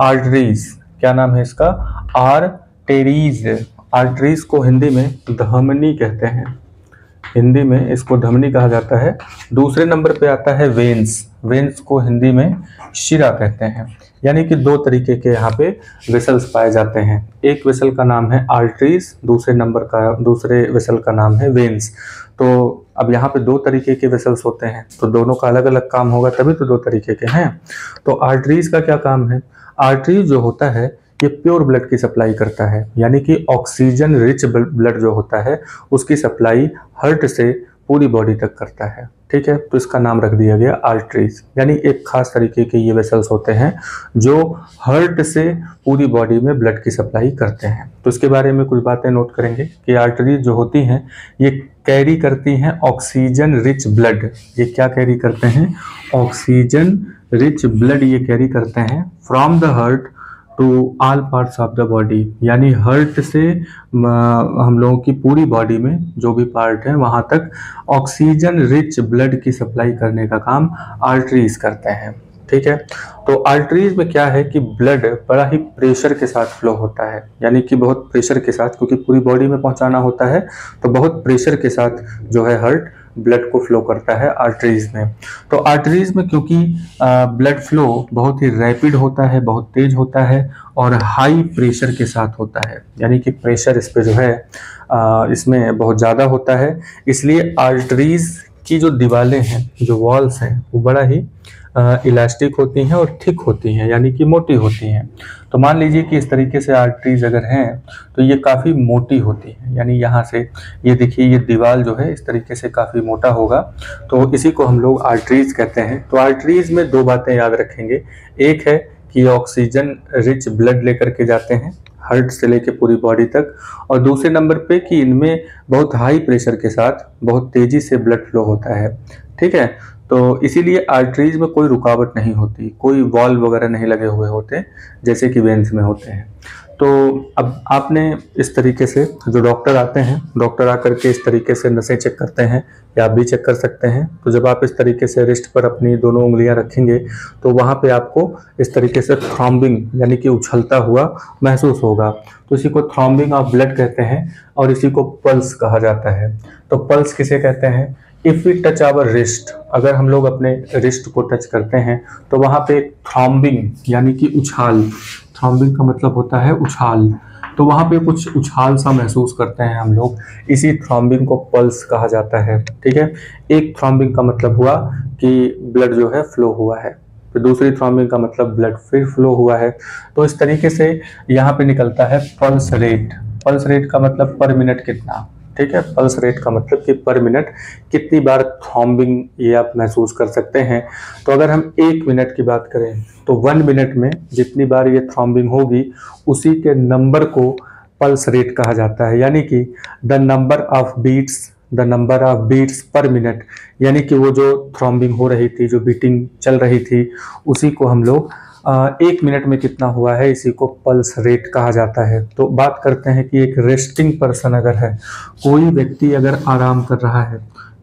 आर्टरीज। क्या नाम है इसका? आर्टेरीज। आर्टरीज को हिंदी में धमनी कहते हैं, हिंदी में इसको धमनी कहा जाता है। दूसरे नंबर पे आता है वेन्स, वेन्स को हिंदी में शिरा कहते हैं। यानी कि दो तरीके के यहाँ पे वेसल्स पाए जाते हैं, एक वेसल का नाम है आर्टरीज, दूसरे वेसल का नाम है वेन्स। तो अब यहाँ पे दो तरीके के वेसल्स होते हैं, तो दोनों का अलग अलग काम होगा, तभी तो दो तरीके के हैं। तो आर्टरीज का क्या काम है? आर्टरीज जो होता है ये प्योर ब्लड की सप्लाई करता है, यानी कि ऑक्सीजन रिच ब्लड जो होता है उसकी सप्लाई हार्ट से पूरी बॉडी तक करता है। ठीक है, तो इसका नाम रख दिया गया आर्टरीज। यानी एक खास तरीके के ये वेसल्स होते हैं जो हार्ट से पूरी बॉडी में ब्लड की सप्लाई करते हैं। तो इसके बारे में कुछ बातें नोट करेंगे कि आर्टरीज जो होती हैं ये कैरी करती हैं ऑक्सीजन रिच ब्लड। ये क्या कैरी करते हैं? ऑक्सीजन रिच ब्लड ये कैरी करते हैं from the heart to all parts of the body. यानी हार्ट से हम लोगों की पूरी बॉडी में जो भी पार्ट है वहां तक ऑक्सीजन रिच ब्लड की सप्लाई करने का काम आर्टरीज करते हैं। ठीक है, तो आर्टरीज में क्या है कि ब्लड बड़ा ही प्रेशर के साथ फ्लो होता है, यानी कि बहुत प्रेशर के साथ, क्योंकि पूरी बॉडी में पहुंचाना होता है तो बहुत प्रेशर के साथ जो है हार्ट ब्लड को फ्लो करता है आर्टरीज में। तो आर्टरीज में क्योंकि ब्लड फ्लो बहुत ही रैपिड होता है, बहुत तेज होता है और हाई प्रेशर के साथ होता है, यानी कि प्रेशर इस पे जो है इसमें बहुत ज़्यादा होता है, इसलिए आर्टरीज की जो दीवारें हैं, जो वॉल्स हैं, वो बड़ा ही इलास्टिक होती हैं और थिक होती हैं, यानी कि मोटी होती हैं। तो मान लीजिए कि इस तरीके से आर्टरीज अगर हैं तो ये काफ़ी मोटी होती हैं, यानी यहाँ से ये देखिए ये दीवार जो है इस तरीके से काफ़ी मोटा होगा, तो इसी को हम लोग आर्टरीज कहते हैं। तो आर्टरीज में दो बातें याद रखेंगे, एक है कि ऑक्सीजन रिच ब्लड लेकर के जाते हैं हार्ट से लेके पूरी बॉडी तक, और दूसरे नंबर पे कि इनमें बहुत हाई प्रेशर के साथ बहुत तेजी से ब्लड फ्लो होता है। ठीक है, तो इसीलिए आर्टरीज में कोई रुकावट नहीं होती, कोई वॉल्व वगैरह नहीं लगे हुए होते जैसे कि वेन्स में होते हैं। तो अब आपने इस तरीके से जो डॉक्टर आते हैं, डॉक्टर आकर के इस तरीके से नसें चेक करते हैं, या आप भी चेक कर सकते हैं। तो जब आप इस तरीके से रिस्ट पर अपनी दोनों उंगलियां रखेंगे तो वहाँ पे आपको इस तरीके से थ्रॉम्बिंग यानी कि उछलता हुआ महसूस होगा। तो इसी को थ्रॉम्बिंग ऑफ ब्लड कहते हैं और इसी को पल्स कहा जाता है। तो पल्स किसे कहते हैं? If we touch our wrist, अगर हम लोग अपने रिस्ट को टच करते हैं तो वहाँ पे थ्रॉम्बिंग यानी कि उछाल, थ्रॉम्बिंग का मतलब होता है उछाल, तो वहाँ पे कुछ उछाल सा महसूस करते हैं हम लोग, इसी थ्रॉम्बिंग को पल्स कहा जाता है। ठीक है, एक थ्रॉम्बिंग का मतलब हुआ कि ब्लड जो है फ्लो हुआ है, तो दूसरी थ्रॉम्बिंग का मतलब ब्लड फिर फ्लो हुआ है। तो इस तरीके से यहाँ पे निकलता है पल्स रेट। पल्स रेट का मतलब पर मिनट कितना। ठीक है, पल्स रेट का मतलब कि पर मिनट कितनी बार थ्रॉम्बिंग ये आप महसूस कर सकते हैं। तो अगर हम 1 मिनट की बात करें तो 1 मिनट में जितनी बार ये थ्रॉम्बिंग होगी उसी के नंबर को पल्स रेट कहा जाता है, यानी कि the number of beats per minute, यानी कि वो जो थ्रॉम्बिंग हो रही थी, जो बीटिंग चल रही थी, उसी को हम लोग 1 मिनट में कितना हुआ है इसी को पल्स रेट कहा जाता है। तो बात करते हैं कि एक रेस्टिंग पर्सन अगर है, कोई व्यक्ति अगर आराम कर रहा है,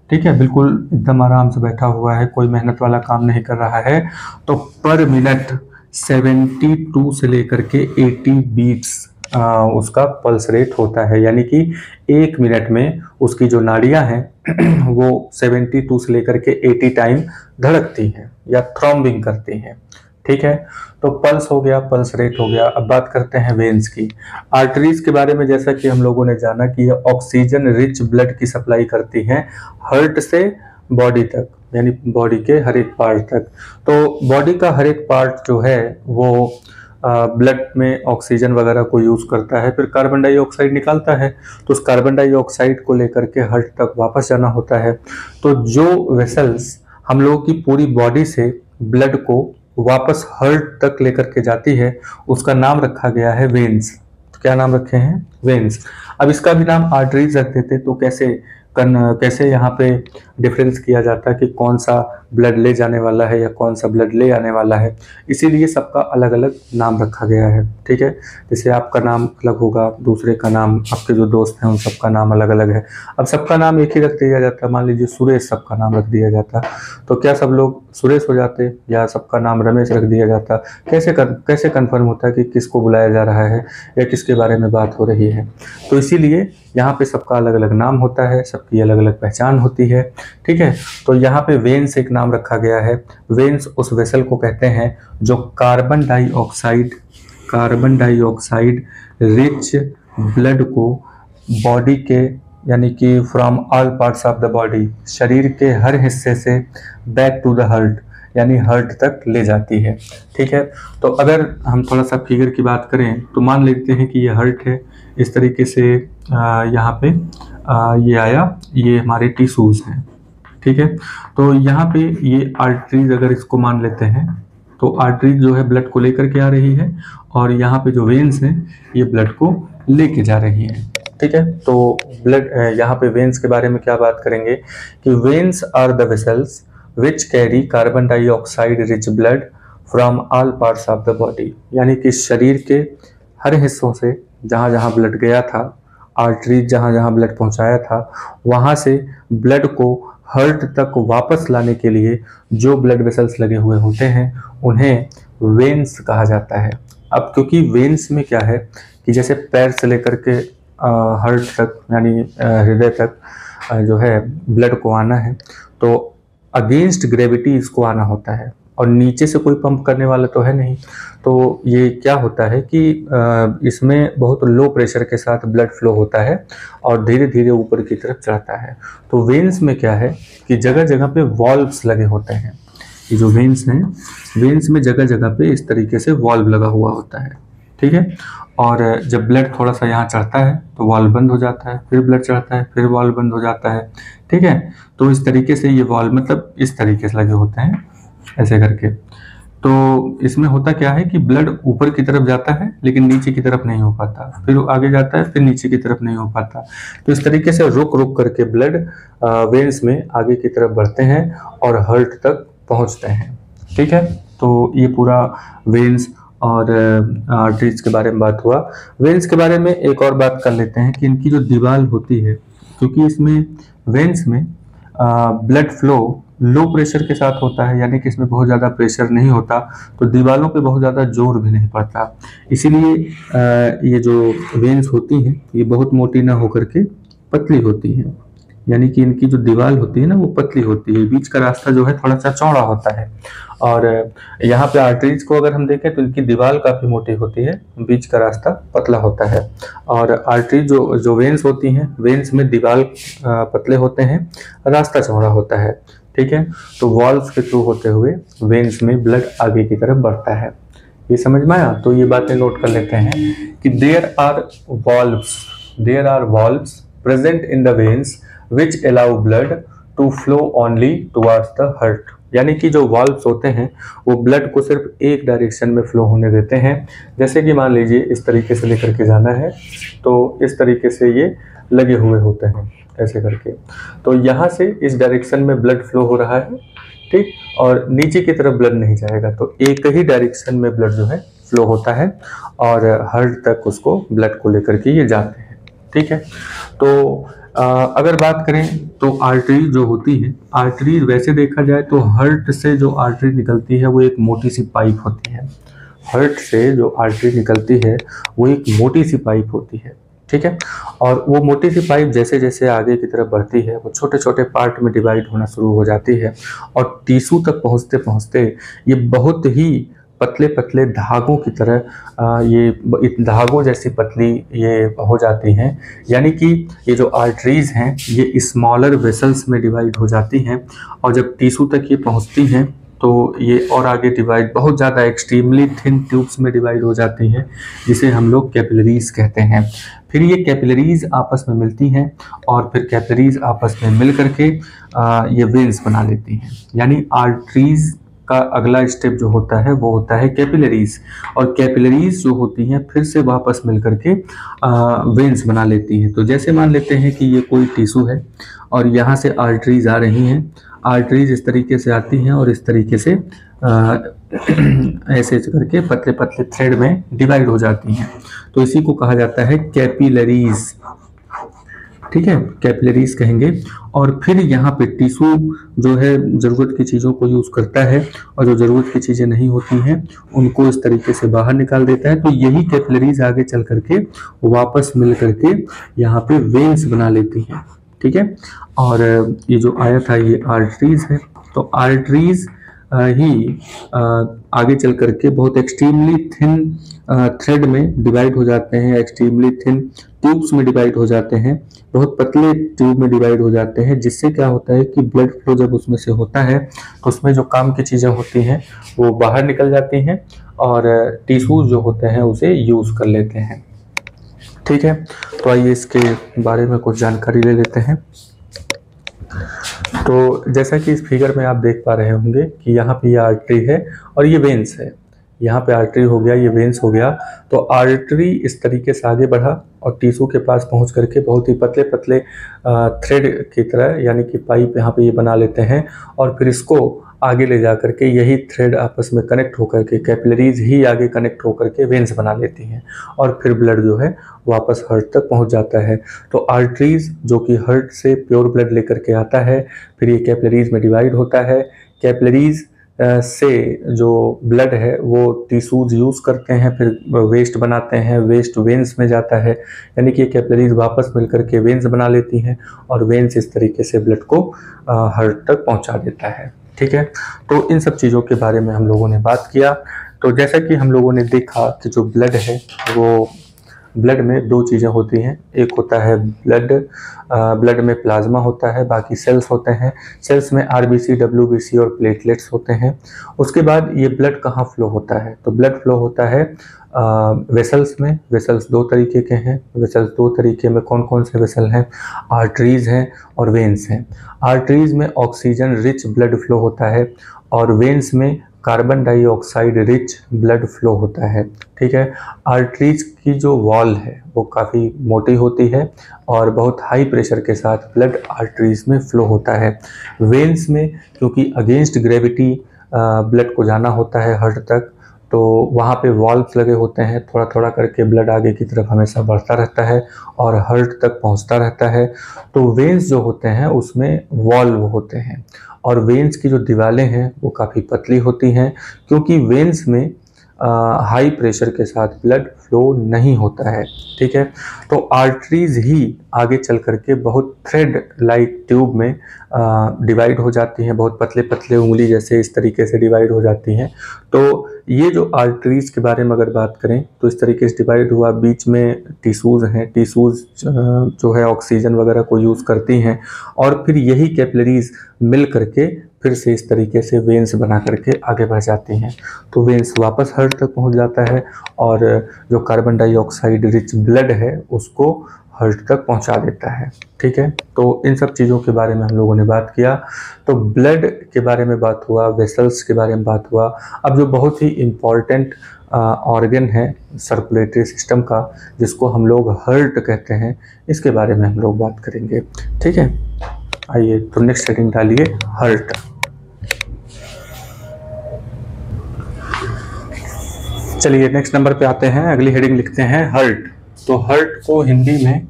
ठीक है, बिल्कुल एकदम आराम से बैठा हुआ है, कोई मेहनत वाला काम नहीं कर रहा है, तो पर मिनट 72 से लेकर के 80 बीट्स उसका पल्स रेट होता है, यानी कि 1 मिनट में उसकी जो नाड़ियां हैं वो 72 से लेकर के 80 टाइम धड़कती हैं या थ्रॉम्बिंग करती हैं। ठीक है, तो पल्स हो गया, पल्स रेट हो गया। अब बात करते हैं वेन्स की। आर्टरीज के बारे में जैसा कि हम लोगों ने जाना कि ये ऑक्सीजन रिच ब्लड की सप्लाई करती हैं हार्ट से बॉडी तक, यानी बॉडी के हर एक पार्ट तक। तो बॉडी का हर एक पार्ट जो है वो ब्लड में ऑक्सीजन वगैरह को यूज करता है, फिर कार्बन डाइऑक्साइड निकालता है, तो उस कार्बन डाइऑक्साइड को लेकर के हार्ट तक वापस जाना होता है। तो जो वेसल्स हम लोगों की पूरी बॉडी से ब्लड को वापस हार्ट तक लेकर के जाती है उसका नाम रखा गया है वेन्स। तो क्या नाम रखे हैं? वेन्स। अब इसका भी नाम आर्टरीज रख देते तो कैसे कैसे यहाँ पे डिफरेंस किया जाता है कि कौन सा ब्लड ले जाने वाला है या कौन सा ब्लड ले आने वाला है, इसीलिए सबका अलग अलग नाम रखा गया है। ठीक है, जैसे आपका नाम अलग होगा, दूसरे का नाम, आपके जो दोस्त हैं उन सबका नाम अलग अलग है। अब सबका नाम एक ही रख दिया जाता है, मान लीजिए सुरेश सबका नाम रख दिया जाता, तो क्या सब लोग सुरेश हो जाते, या सबका नाम रमेश रख दिया जाता? कैसे कन्फर्म होता है कि किसको बुलाया जा रहा है या किसके बारे में बात हो रही है? तो इसीलिए यहाँ पे सबका अलग अलग नाम होता है, सबकी अलग अलग पहचान होती है। ठीक है, तो यहाँ पे वेन्स एक नाम रखा गया है। वेन्स उस वेसल को कहते हैं जो कार्बन डाइऑक्साइड रिच ब्लड को बॉडी के, यानी कि from all parts of the body, शरीर के हर हिस्से से बैक टू द हार्ट, यानी हार्ट तक ले जाती है। ठीक है, तो अगर हम थोड़ा सा फिगर की बात करें तो मान लेते हैं कि ये हार्ट है, इस तरीके से यहाँ पे ये आया, ये हमारे टिश्यूज हैं। ठीक है, तो यहाँ पे ये आर्टरीज अगर इसको मान लेते हैं तो आर्टरीज जो है ब्लड को लेकर के आ रही है, और यहाँ पे जो वेन्स हैं ये ब्लड को लेके जा रही हैं। ठीक है, तो ब्लड, यहाँ पे वेन्स के बारे में क्या बात करेंगे कि veins are the vessels which carry carbon dioxide rich blood from all parts of the body, यानी कि शरीर के हर हिस्सों से जहाँ जहाँ ब्लड गया था, आर्टरीज जहाँ जहाँ ब्लड पहुँचाया था, वहाँ से ब्लड को हार्ट तक वापस लाने के लिए जो ब्लड वेसल्स लगे हुए होते हैं उन्हें वेन्स कहा जाता है। अब क्योंकि वेन्स में क्या है कि जैसे पैर से लेकर के हार्ट तक, यानी हृदय तक जो है ब्लड को आना है, तो अगेंस्ट ग्रेविटी इसको आना होता है, और नीचे से कोई पंप करने वाला तो है नहीं। तो ये क्या होता है कि इसमें बहुत लो प्रेशर के साथ ब्लड फ्लो होता है और धीरे धीरे ऊपर की तरफ चढ़ता है। तो वेन्स में क्या है कि जगह जगह पे वॉल्व्स लगे होते हैं। ये जो वेन्स हैं, वेन्स में जगह जगह पे इस तरीके से वॉल्व लगा हुआ होता है। ठीक है, और जब ब्लड थोड़ा सा यहाँ चढ़ता है तो वॉल्व बंद हो जाता है, फिर ब्लड चढ़ता है, फिर वॉल्व बंद हो जाता है। ठीक है, तो इस तरीके से ये वॉल्व मतलब इस तरीके से लगे होते हैं, ऐसे करके। तो इसमें होता क्या है कि ब्लड ऊपर की तरफ जाता है लेकिन नीचे की तरफ नहीं हो पाता, फिर आगे जाता है, फिर नीचे की तरफ नहीं हो पाता। तो इस तरीके से रुक रुक करके ब्लड वेन्स में आगे की तरफ बढ़ते हैं और हार्ट तक पहुंचते हैं। ठीक है, तो ये पूरा वेन्स और आर्टरीज के बारे में बात हुआ। वेन्स के बारे में एक और बात कर लेते हैं कि इनकी जो दीवार होती है, क्योंकि इसमें वेन्स में ब्लड फ्लो लो प्रेशर के साथ होता है, यानी कि इसमें बहुत ज़्यादा प्रेशर नहीं होता, तो दीवारों पे बहुत ज़्यादा जोर भी नहीं पड़ता। इसीलिए ये जो वेन्स होती हैं ये बहुत मोटी ना होकर के पतली होती हैं, यानी कि इनकी जो दीवार होती है ना वो पतली होती है, बीच का रास्ता जो है थोड़ा सा चौड़ा होता है। और यहाँ पे आर्टरीज को अगर हम देखें तो इनकी दीवार काफ़ी मोटी होती है, बीच का रास्ता पतला होता है। और आर्टरीज जो वेन्स होती हैं, वेन्स में दीवार पतले होते हैं, रास्ता चौड़ा होता है। ठीक है, तो वॉल्व्स के थ्रू होते हुए वेन्स में ब्लड आगे की तरफ बढ़ता है। ये समझ में आया? तो ये बातें नोट कर लेते हैं कि there are valves present in the veins which allow blood to flow only towards the heart, यानी कि जो वॉल्व्स होते हैं वो ब्लड को सिर्फ एक डायरेक्शन में फ्लो होने देते हैं। जैसे कि मान लीजिए इस तरीके से लेकर के जाना है तो इस तरीके से ये लगे हुए होते हैं ऐसे करके, तो यहाँ से इस डायरेक्शन में ब्लड फ्लो हो रहा है, ठीक, और नीचे की तरफ ब्लड नहीं जाएगा, तो एक ही डायरेक्शन में ब्लड जो है फ्लो होता है और हार्ट तक उसको ब्लड को लेकर के ये जाते हैं। ठीक है, तो अगर बात करें तो आर्टरी जो होती है, आर्टरी वैसे देखा जाए तो हार्ट से जो आर्टरी निकलती है वो एक मोटी सी पाइप होती है। हार्ट से जो आर्टरी निकलती है वो एक मोटी सी पाइप होती है। ठीक है, और वो मोटी सी पाइप जैसे जैसे आगे की तरफ बढ़ती है वो छोटे छोटे पार्ट में डिवाइड होना शुरू हो जाती है और टिश्यू तक पहुँचते पहुँचते ये बहुत ही पतले पतले धागों की तरह ये धागों जैसी पतली ये हो जाती हैं, यानी कि ये जो आर्टरीज हैं ये स्मॉलर वेसल्स में डिवाइड हो जाती हैं और जब टिश्यू तक ये पहुंचती हैं तो ये और आगे डिवाइड बहुत ज़्यादा एक्सट्रीमली थिन ट्यूब्स में डिवाइड हो जाती हैं, जिसे हम लोग कैपिलरीज कहते हैं। फिर ये कैपिलरीज आपस में मिलती हैं और फिर कैपिलरीज आपस में मिल करके ये वेन्स बना लेती हैं, यानी आर्टरीज का अगला स्टेप जो होता है वो होता है कैपिलरीज, और कैपिलरीज जो होती हैं फिर से वापस मिल करके वेन्स बना लेती हैं। तो जैसे मान लेते हैं कि ये कोई टिश्यू है और यहाँ से आर्टरीज आ रही हैं। आर्टरीज इस तरीके से आती हैं और इस तरीके से ऐसे करके पतले पतले थ्रेड में डिवाइड हो जाती हैं। तो इसी को कहा जाता है कैपिलरीज, ठीक है, कैपिलरीज कहेंगे। और फिर यहाँ पे टिश्यू जो है ज़रूरत की चीज़ों को यूज़ करता है और जो ज़रूरत की चीज़ें नहीं होती हैं उनको इस तरीके से बाहर निकाल देता है। तो यही कैपिलरीज आगे चल करके वापस मिल करके यहाँ पे वेन्स बना लेती हैं, ठीक है। और ये जो आया था ये आर्टरीज है। तो आर्टरीज ही आगे चल करके बहुत एक्सट्रीमली थिन थ्रेड में डिवाइड हो जाते हैं, एक्सट्रीमली थिन ट्यूब्स में डिवाइड हो जाते हैं, बहुत पतले ट्यूब में डिवाइड हो जाते हैं, जिससे क्या होता है कि ब्लड फ्लो जब उसमें से होता है तो उसमें जो काम की चीज़ें होती हैं वो बाहर निकल जाती हैं और टिश्यूज जो होते हैं उसे यूज़ कर लेते हैं, ठीक है। तो आइए इसके बारे में कुछ जानकारी ले लेते हैं। तो जैसा कि इस फिगर में आप देख पा रहे होंगे कि यहाँ पे ये आर्टरी है और ये वेन्स है। यहाँ पे आर्टरी हो गया, ये वेन्स हो गया। तो आर्टरी इस तरीके से आगे बढ़ा और टिश्यू के पास पहुँच करके बहुत ही पतले पतले थ्रेड की तरह यानी कि पाइप यहाँ पे ये बना लेते हैं और फिर इसको आगे ले जा करके यही थ्रेड आपस में कनेक्ट होकर के कैपिलरीज ही आगे कनेक्ट होकर के वेन्स बना लेती हैं और फिर ब्लड जो है वापस हार्ट तक पहुंच जाता है। तो आर्टरीज जो कि हार्ट से प्योर ब्लड लेकर के आता है, फिर ये कैपिलरीज में डिवाइड होता है। कैपिलरीज से जो ब्लड है वो टिश्यूज यूज़ करते हैं, फिर वेस्ट बनाते हैं, वेस्ट वेन्स में जाता है, यानी कि कैपिलरीज वापस मिलकर के वेन्स बना लेती हैं और वेन्स इस तरीके से ब्लड को हार्ट तक पहुंचा देता है, ठीक है। तो इन सब चीज़ों के बारे में हम लोगों ने बात किया। तो जैसा कि हम लोगों ने देखा कि जो ब्लड है वो ब्लड में दो चीज़ें होती हैं, एक होता है ब्लड में प्लाज्मा होता है, बाकी सेल्स होते हैं। सेल्स में आरबीसी, डब्ल्यूबीसी और प्लेटलेट्स होते हैं। उसके बाद ये ब्लड कहाँ फ्लो होता है, तो ब्लड फ्लो होता है वेसल्स में। वेसल्स दो तरीके के हैं। वेसल्स दो तरीके में कौन कौन से वेसल हैं, आर्टरीज हैं और वेन्स हैं। आर्टरीज में ऑक्सीजन रिच ब्लड फ्लो होता है और वेन्स में carbon dioxide rich blood flow होता है, ठीक है। आर्टरीज की जो वॉल है वो काफ़ी मोटी होती है और बहुत हाई प्रेशर के साथ ब्लड आर्टरीज में फ्लो होता है। वेन्स में क्योंकि अगेंस्ट ग्रेविटी ब्लड को जाना होता है हार्ट तक, तो वहाँ पे वॉल्व्स लगे होते हैं, थोड़ा थोड़ा करके ब्लड आगे की तरफ हमेशा बढ़ता रहता है और हार्ट तक पहुँचता रहता है। तो वेन्स जो होते हैं उसमें वॉल्व होते हैं और वेन्स की जो दीवारें हैं वो काफ़ी पतली होती हैं, क्योंकि वेन्स में हाई प्रेशर के साथ ब्लड फ्लो नहीं होता है, ठीक है। तो आर्टरीज ही आगे चल करके बहुत थ्रेड लाइक ट्यूब में डिवाइड हो जाती हैं, बहुत पतले पतले उंगली जैसे इस तरीके से डिवाइड हो जाती हैं। तो ये जो आर्टरीज के बारे में अगर बात करें तो इस तरीके से डिवाइड हुआ, बीच में टिश्यूज़ हैं, टिश्यूज़ जो है ऑक्सीजन वगैरह को यूज़ करती हैं और फिर यही कैपिलरीज मिल करके फिर से इस तरीके से वेन्स बना करके आगे बढ़ जाती हैं। तो वेन्स वापस हार्ट तक पहुंच जाता है और जो कार्बन डाइऑक्साइड रिच ब्लड है उसको हार्ट तक पहुंचा देता है, ठीक है। तो इन सब चीज़ों के बारे में हम लोगों ने बात किया। तो ब्लड के बारे में बात हुआ, वेसल्स के बारे में बात हुआ। अब जो बहुत ही इम्पॉर्टेंट ऑर्गन है सर्कुलेटरी सिस्टम का, जिसको हम लोग हार्ट कहते हैं, इसके बारे में हम लोग बात करेंगे, ठीक है। आइए तो नेक्स्ट हेडिंग डालिए हार्ट। चलिए नेक्स्ट नंबर पे आते हैं, अगली हेडिंग लिखते हैं हार्ट। तो हार्ट को हिंदी में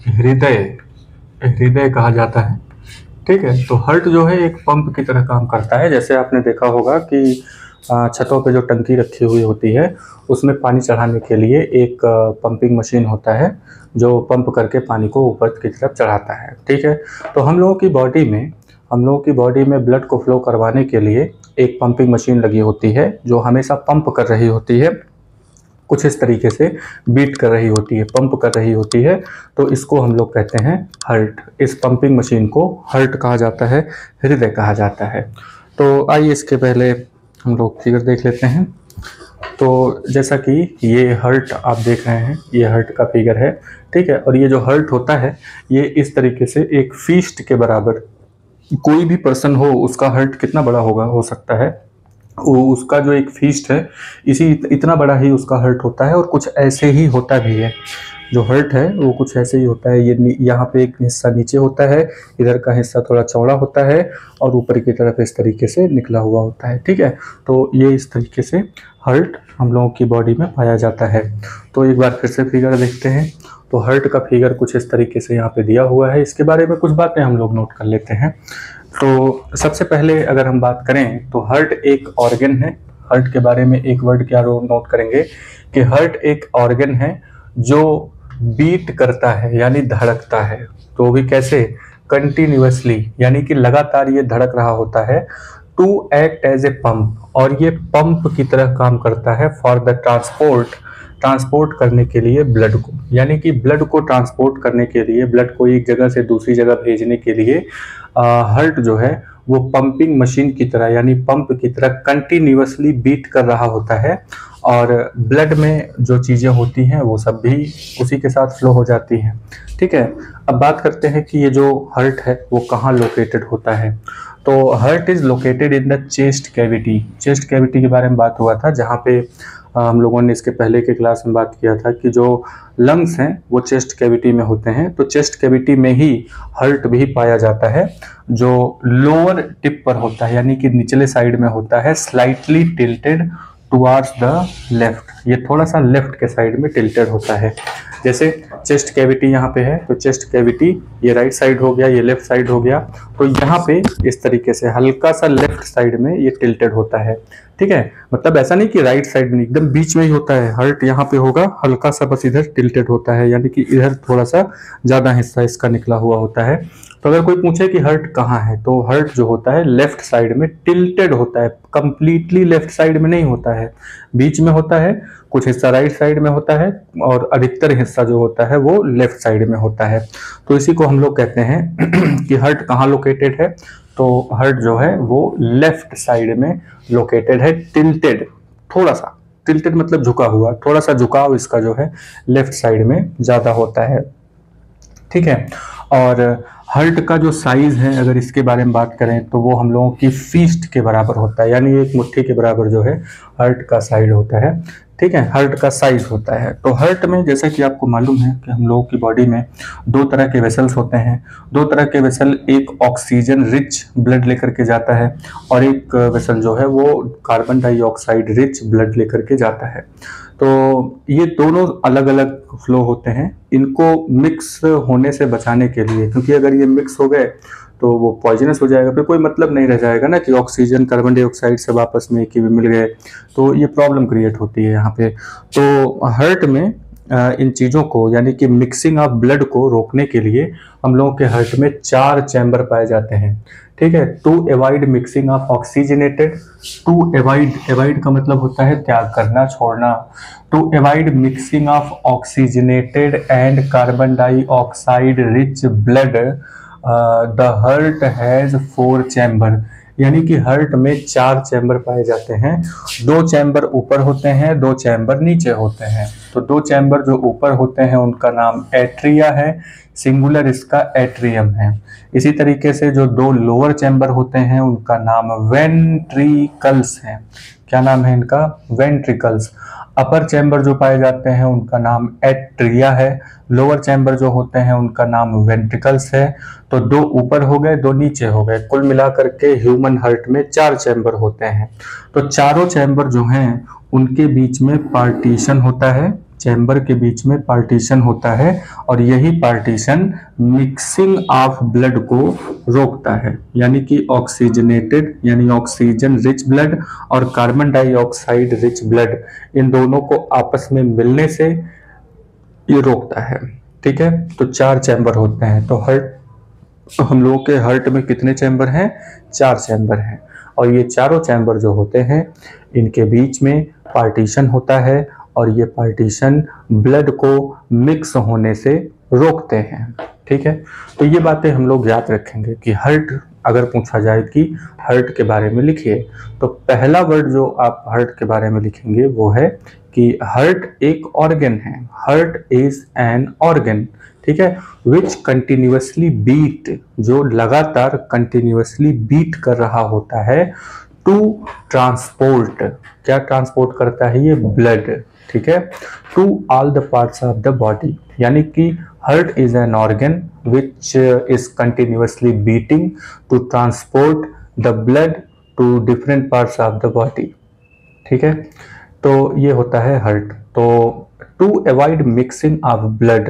हृदय कहा जाता है, ठीक है। तो हार्ट जो है एक पंप की तरह काम करता है। जैसे आपने देखा होगा कि छतों पे जो टंकी रखी हुई होती है उसमें पानी चढ़ाने के लिए एक पंपिंग मशीन होता है जो पंप करके पानी को ऊपर की तरफ चढ़ाता है, ठीक है। तो हम लोगों की बॉडी में ब्लड को फ्लो करवाने के लिए एक पंपिंग मशीन लगी होती है जो हमेशा पंप कर रही होती है, कुछ इस तरीके से बीट कर रही होती है, पंप कर रही होती है। तो इसको हम लोग कहते हैं हार्ट। इस पंपिंग मशीन को हार्ट कहा जाता है, हृदय कहा जाता है। तो आइए इसके पहले हम लोग फिगर देख लेते हैं। तो जैसा कि ये हार्ट आप देख रहे हैं, ये हार्ट का फिगर है, ठीक है। और ये जो हार्ट होता है ये इस तरीके से एक फीस्ट के बराबर, कोई भी पर्सन हो उसका हार्ट कितना बड़ा हो सकता है, उसका जो एक फीस्ट है इतना बड़ा ही उसका हार्ट होता है और कुछ ऐसे ही होता भी है। जो हार्ट है वो कुछ ऐसे ही होता है। ये यहाँ पे एक हिस्सा नीचे होता है, इधर का हिस्सा थोड़ा चौड़ा होता है और ऊपर की तरफ इस तरीके से निकला हुआ होता है। ठीक है, तो ये इस तरीके से हार्ट हम लोगों की बॉडी में पाया जाता है। तो एक बार फिर से फिगर देखते हैं। तो हार्ट का फिगर कुछ इस तरीके से यहाँ पे दिया हुआ है। इसके बारे में कुछ बातें हम लोग नोट कर लेते हैं। तो सबसे पहले अगर हम बात करें तो हार्ट एक ऑर्गन है। हार्ट के बारे में एक वर्ड क्या नोट करेंगे कि हार्ट एक ऑर्गन है जो बीट करता है यानी धड़कता है। तो भी कैसे? कंटिन्यूअसली, यानी कि लगातार ये धड़क रहा होता है। To act as a pump, और ये पंप की तरह काम करता है फॉर द ट्रांसपोर्ट करने के लिए ब्लड को, यानी कि ब्लड को ट्रांसपोर्ट करने के लिए, ब्लड को एक जगह से दूसरी जगह भेजने के लिए हार्ट जो है वो पंपिंग मशीन की तरह यानी पंप की तरह कंटिन्यूअसली बीट कर रहा होता है, और ब्लड में जो चीज़ें होती हैं वो सब भी उसी के साथ फ्लो हो जाती हैं। ठीक है, अब बात करते हैं कि ये जो हार्ट है वो कहाँ लोकेटेड होता है। तो heart is located in the chest cavity. Chest cavity के बारे में बात हुआ था, जहाँ पे हम लोगों ने इसके पहले के क्लास में बात किया था कि जो लंग्स हैं वो चेस्ट कैविटी में होते हैं। तो चेस्ट कैविटी में ही हार्ट भी पाया जाता है, जो लोअर टिप पर होता है, यानी कि निचले साइड में होता है, slightly tilted towards the left. ये थोड़ा सा लेफ्ट के साइड में टिल्टेड होता है। जैसे चेस्ट कैविटी यहाँ पे है, तो चेस्ट कैविटी ये राइट साइड हो गया, ये लेफ्ट साइड हो गया, तो यहाँ पे इस तरीके से हल्का सा लेफ्ट साइड में ये टिल्टेड होता है। ठीक है, मतलब ऐसा नहीं कि राइट साइड में, एकदम बीच में ही होता है। हार्ट यहाँ पे होगा, हल्का सा बस इधर टिल्टेड होता है, यानी कि इधर थोड़ा सा ज्यादा हिस्सा इसका निकला हुआ होता है। तो अगर कोई पूछे कि हार्ट कहाँ है, तो हार्ट जो होता है लेफ्ट साइड में टिल्टेड होता है, कंप्लीटली लेफ्ट साइड में नहीं होता है, बीच में होता है, कुछ हिस्सा राइट साइड में होता है और अधिकतर हिस्सा जो होता है वो लेफ्ट साइड में होता है। तो इसी को हम लोग कहते हैं कि हार्ट कहाँ लोकेटेड है। तो हार्ट जो है वो लेफ्ट साइड में लोकेटेड है, टिल्टेड, थोड़ा सा टिल्टेड मतलब झुका हुआ, थोड़ा सा झुकाव इसका जो है लेफ्ट साइड में ज्यादा होता है। ठीक है, और हार्ट का जो साइज है अगर इसके बारे में बात करें तो वो हम लोगों की फीस्ट के बराबर होता है, यानी एक मुट्ठी के बराबर जो है हार्ट का साइज होता है। ठीक है, हार्ट का साइज होता है। तो हार्ट में जैसा कि आपको मालूम है कि हम लोगों की बॉडी में दो तरह के वेसल्स होते हैं। दो तरह के वेसल, एक ऑक्सीजन रिच ब्लड लेकर के जाता है और एक वेसल जो है वो कार्बन डाइऑक्साइड रिच ब्लड लेकर के जाता है। तो ये दोनों अलग अलग फ्लो होते हैं। इनको मिक्स होने से बचाने के लिए, क्योंकि अगर ये मिक्स हो गए तो वो पॉइजनस हो जाएगा, फिर कोई मतलब नहीं रह जाएगा ना कि ऑक्सीजन कार्बन डाइऑक्साइड सब आपस में एक ही में मिल गए, तो ये प्रॉब्लम क्रिएट होती है यहाँ पे। तो हार्ट में इन चीज़ों को यानी कि मिक्सिंग ऑफ ब्लड को रोकने के लिए हम लोगों के हार्ट में 4 चैम्बर पाए जाते हैं। ठीक है, to avoid mixing of oxygenated, to avoid का मतलब होता है त्याग करना, छोड़ना। To avoid mixing of oxygenated and carbon dioxide rich blood the heart has 4 chamber, यानी कि हार्ट में 4 चैम्बर पाए जाते हैं। 2 चैम्बर ऊपर होते हैं, 2 चैम्बर नीचे होते हैं। तो 2 चैम्बर जो ऊपर होते हैं उनका नाम एट्रिया है, सिंगुलर इसका एट्रियम है। इसी तरीके से जो 2 लोअर चैम्बर होते हैं उनका नाम वेंट्रिकल्स है। क्या नाम है इनका? वेंट्रिकल्स। अपर चैम्बर जो पाए जाते हैं उनका नाम एट्रिया है, लोअर चैम्बर जो होते हैं उनका नाम वेंट्रिकल्स है। तो 2 ऊपर हो गए, 2 नीचे हो गए, कुल मिलाकर के ह्यूमन हार्ट में 4 चैम्बर होते हैं। तो चारों चैम्बर जो हैं उनके बीच में पार्टीशन होता है, चैम्बर के बीच में पार्टीशन होता है, और यही पार्टीशन मिक्सिंग ऑफ ब्लड को रोकता है, यानी कि ऑक्सीजनेटेड यानी ऑक्सीजन रिच ब्लड और कार्बन डाइऑक्साइड रिच ब्लड, इन दोनों को आपस में मिलने से ये रोकता है। ठीक है, तो 4 चैम्बर होते हैं। तो हार्ट, हम लोगों के हार्ट में कितने चैम्बर हैं? 4 चैम्बर हैं, और ये चारों चैम्बर जो होते हैं इनके बीच में पार्टीशन होता है, और ये पार्टीशन ब्लड को मिक्स होने से रोकते हैं। ठीक है, तो ये बातें हम लोग याद रखेंगे कि हार्ट अगर पूछा जाए कि हार्ट के बारे में लिखिए, तो पहला वर्ड जो आप हार्ट के बारे में लिखेंगे वो है कि हार्ट एक ऑर्गन है। हार्ट इज एन ऑर्गन, ठीक है, विच कंटिन्यूअसली बीट, जो लगातार कंटिन्यूअसली बीट कर रहा होता है टू ट्रांसपोर्ट, क्या ट्रांसपोर्ट करता है ये? ब्लड, ठीक है, to all the parts of the body, यानी कि heart is an organ which is continuously beating to transport the blood to different parts of the body, ठीक है। तो ये होता है हार्ट। तो to avoid mixing of blood,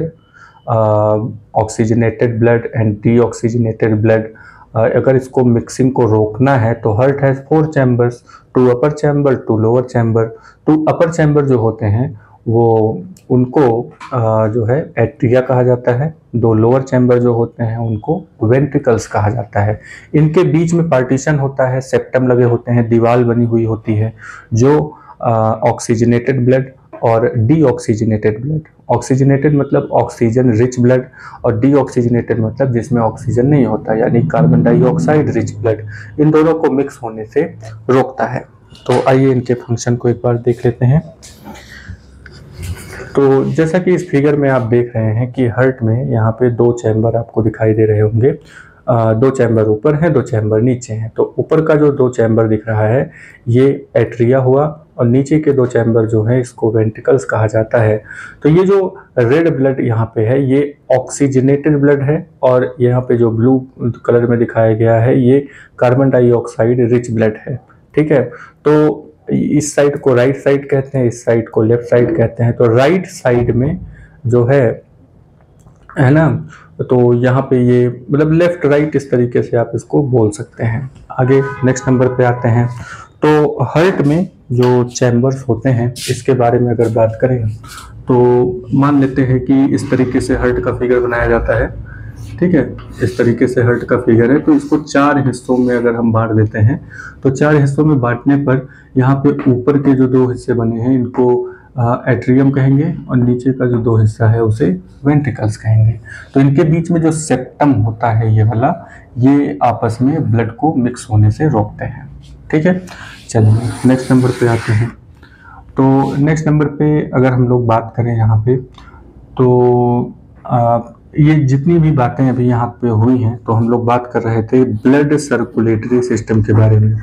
oxygenated blood and deoxygenated blood, अगर इसको मिक्सिंग को रोकना है तो heart has 4 chambers, 2 upper chamber 2 lower chamber. 2 upper chamber जो होते हैं वो उनको जो है एट्रिया कहा जाता है, 2 लोअर चैम्बर जो होते हैं उनको वेंट्रिकल्स कहा जाता है। इनके बीच में पार्टीशन होता है, सेप्टम लगे होते हैं, दीवार बनी हुई होती है जो ऑक्सीजनेटेड ब्लड और डीऑक्सीजनेटेड ब्लड, ऑक्सीजनेटेड मतलब ऑक्सीजन रिच ब्लड और डीऑक्सीजनेटेड मतलब जिसमें ऑक्सीजन नहीं होता यानी कार्बन डाइऑक्साइड रिच ब्लड, इन दोनों को मिक्स होने से रोकता है। तो आइए इनके फंक्शन को एक बार देख लेते हैं। तो जैसा कि इस फिगर में आप देख रहे हैं कि हार्ट में यहाँ पे 2 चैम्बर आपको दिखाई दे रहे होंगे, 2 चैम्बर ऊपर हैं, 2 चैम्बर नीचे हैं। तो ऊपर का जो 2 चैम्बर दिख रहा है ये एट्रिया हुआ और नीचे के 2 चैम्बर जो है इसको वेंट्रिकल्स कहा जाता है। तो ये जो रेड ब्लड यहाँ पे है ये ऑक्सीजनेटेड ब्लड है और यहाँ पे जो ब्लू कलर में दिखाया गया है ये कार्बन डाइऑक्साइड रिच ब्लड है, ठीक है। तो इस साइड को राइट साइड कहते हैं, इस साइड को लेफ्ट साइड कहते हैं। तो राइट साइड में जो है ना, तो यहाँ पे ये मतलब लेफ्ट राइट इस तरीके से आप इसको बोल सकते हैं। आगे नेक्स्ट नंबर पे आते हैं। तो हार्ट में जो चैम्बर्स होते हैं इसके बारे में अगर बात करें तो मान लेते हैं कि इस तरीके से हार्ट का फिगर बनाया जाता है, ठीक है, इस तरीके से हार्ट का फिगर है। तो इसको 4 हिस्सों में अगर हम बांट देते हैं तो 4 हिस्सों में बांटने पर यहाँ पे ऊपर के जो 2 हिस्से बने हैं इनको एट्रियम कहेंगे और नीचे का जो 2 हिस्सा है उसे वेंट्रिकल्स कहेंगे। तो इनके बीच में जो सेप्टम होता है ये वाला, ये आपस में ब्लड को मिक्स होने से रोकते हैं, ठीक है। चलिए नेक्स्ट नंबर पे आते हैं। तो नेक्स्ट नंबर पे अगर हम लोग बात करें यहाँ पे तो ये जितनी भी बातें अभी यहाँ पे हुई हैं तो हम लोग बात कर रहे थे ब्लड सर्कुलेटरी सिस्टम के बारे में।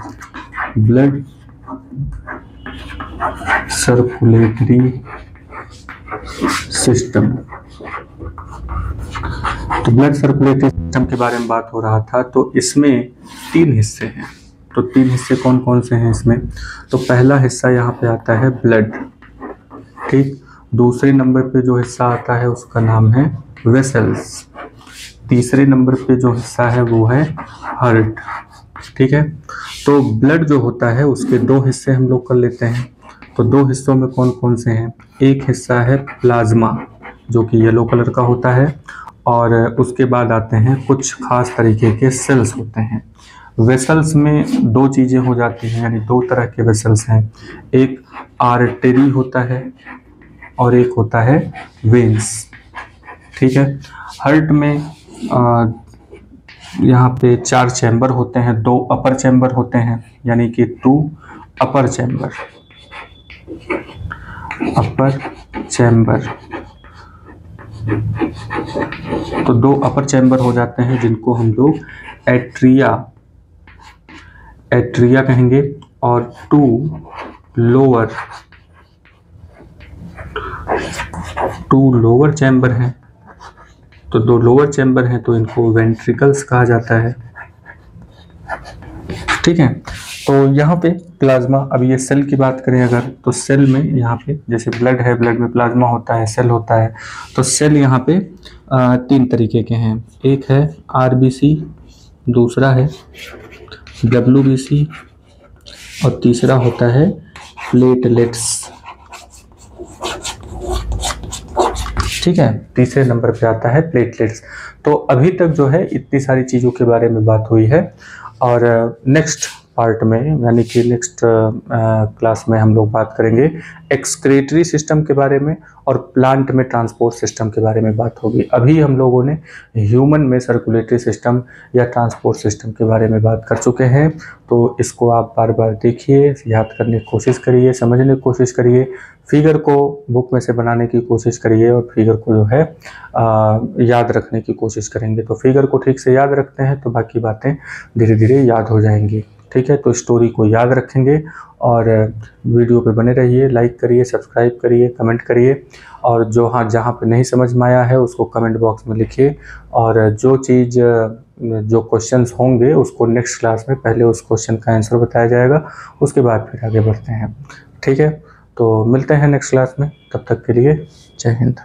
ब्लड सर्कुलेटरी सिस्टम, तो ब्लड सर्कुलेटरी सिस्टम के बारे में बात हो रहा था। तो इसमें 3 हिस्से हैं। तो 3 हिस्से कौन कौन से हैं इसमें? तो पहला हिस्सा यहाँ पे आता है ब्लड, ठीक। दूसरे नंबर पे जो हिस्सा आता है उसका नाम है वेसल्स। तीसरे नंबर पे जो हिस्सा है वो है हार्ट, ठीक है। तो ब्लड जो होता है उसके 2 हिस्से हम लोग कर लेते हैं। तो 2 हिस्सों में कौन कौन से हैं? एक हिस्सा है प्लाज्मा जो कि येलो कलर का होता है और उसके बाद आते हैं कुछ खास तरीके के सेल्स होते हैं। वेसल्स में 2 चीज़ें हो जाती हैं, यानी 2 तरह के वेसल्स हैं। एक आर्टरी होता है और एक होता है वेन्स, ठीक है। हार्ट में यहाँ पे 4 चैम्बर होते हैं, 2 अपर चैम्बर होते हैं यानी कि 2 अपर चैम्बर, अपर चैम्बर। तो 2 अपर चैम्बर हो जाते हैं जिनको हम लोग एट्रिया कहेंगे और 2 लोअर चैम्बर हैं। तो 2 लोअर चैम्बर हैं तो इनको वेंट्रिकल्स कहा जाता है, ठीक है। तो यहाँ पे प्लाज्मा, अब ये सेल की बात करें अगर तो सेल में यहाँ पे जैसे ब्लड है, ब्लड में प्लाज्मा होता है, सेल होता है। तो सेल यहाँ पे 3 तरीके के हैं। एक है आरबीसी, दूसरा है डब्ल्यूबीसी और तीसरा होता है प्लेटलेट्स, ठीक है। तीसरे नंबर पे आता है प्लेटलेट्स। तो अभी तक जो है इतनी सारी चीज़ों के बारे में बात हुई है और नेक्स्ट पार्ट में यानी कि नेक्स्ट क्लास में हम लोग बात करेंगे एक्सक्रीटरी सिस्टम के बारे में और प्लांट में ट्रांसपोर्ट सिस्टम के बारे में बात होगी। अभी हम लोगों ने ह्यूमन में सर्कुलेटरी सिस्टम या ट्रांसपोर्ट सिस्टम के बारे में बात कर चुके हैं। तो इसको आप बार बार देखिए, याद करने की कोशिश करिए, समझने की कोशिश करिए, फिगर को बुक में से बनाने की कोशिश करिए और फिगर को जो है याद रखने की कोशिश करेंगे। तो फिगर को ठीक से याद रखते हैं तो बाकी बातें धीरे धीरे याद हो जाएंगी, ठीक है, तो स्टोरी को याद रखेंगे और वीडियो पे बने रहिए, लाइक करिए, सब्सक्राइब करिए, कमेंट करिए और जहाँ पे नहीं समझ में आया है उसको कमेंट बॉक्स में लिखिए और जो क्वेश्चंस होंगे उसको नेक्स्ट क्लास में पहले उस क्वेश्चन का आंसर बताया जाएगा, उसके बाद फिर आगे बढ़ते हैं। ठीक है, तो मिलते हैं नेक्स्ट क्लास में, तब तक के लिए जय हिंद।